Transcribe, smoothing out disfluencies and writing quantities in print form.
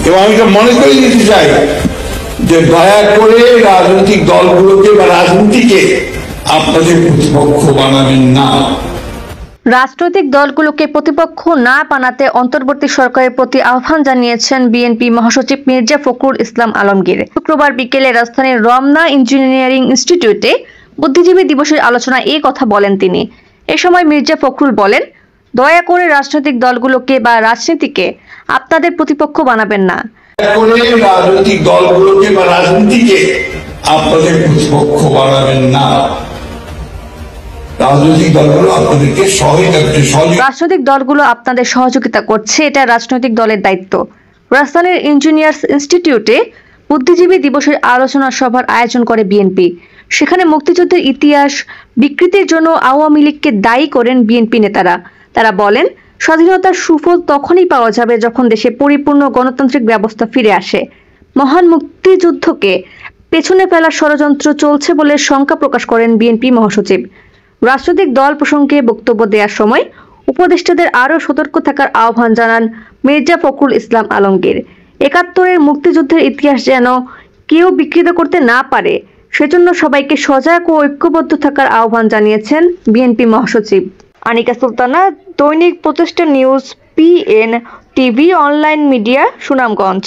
এবং আমি তো মনে করে দিতে চাই যে দয়া করে রাজনৈতিক দলগুলোকে বা রাজনীতিকে আপনাদের প্রতিপক্ষ বানাবেন না। রাজনৈতিক দলগুলোকে প্রতিপক্ষ না বানাতে অন্তর্বর্তী সরকারের প্রতি আহ্বান জানিয়েছেন বিএনপি মহাসচিব মির্জা ফখরুল ইসলাম আলমগীর। শুক্রবার বিকেলে রাজধানীর রমনা ইঞ্জিনিয়ারিং ইনস্টিটিউটে বুদ্ধিজীবী দিবসের আলোচনায় এই কথা বলেন তিনি। এ সময় মির্জা ফখরুল বলেন, দয়া করে রাজনৈতিক দলগুলোকে বা রাজনীতিকে আপনাদের প্রতিপক্ষ বানাবেন না। রাজনৈতিক দলগুলোকে বা রাজনীতিকে আপনাদের প্রতিপক্ষ বানাবেন না। রাজনৈতিক দলগুলো আপনাদের সহযোগিতা করছে, এটা রাজনৈতিক দলের দায়িত্ব। রাজধানীর ইঞ্জিনিয়ার্স ইনস্টিটিউটে বুদ্ধিজীবী দিবসের আলোচনা সভার আয়োজন করে বিএনপি। সেখানে মুক্তিযুদ্ধের ইতিহাস বিকৃতির জন্য আওয়ামী লীগকে দায়ী করেন বিএনপি নেতারা। তারা বলেন, স্বাধীনতার সুফল তখনই পাওয়া যাবে যখন দেশে পরিপূর্ণ গণতান্ত্রিক ব্যবস্থা ফিরে আসে। মহান মুক্তিযুদ্ধকে পেছনে ফেলার ষড়যন্ত্র চলছে বলে শঙ্কা প্রকাশ করেন বিএনপি মহাসচিব। রাজনৈতিক দল প্রসঙ্গে বক্তব্য দেওয়ার সময় উপদেষ্টাদের আরও সতর্ক থাকার আহ্বান জানান মির্জা ফখরুল ইসলাম আলমগীর। ৭১-এর মুক্তিযুদ্ধের ইতিহাস যেন কেউ বিকৃত করতে না পারে, সেজন্য সবাইকে সজাগ ও ঐক্যবদ্ধ থাকার আহ্বান জানিয়েছেন বিএনপি মহাসচিব। আনিকা সুলতানা, দৈনিক প্রতিষ্ঠান news, PN TV online media, Sunamganj.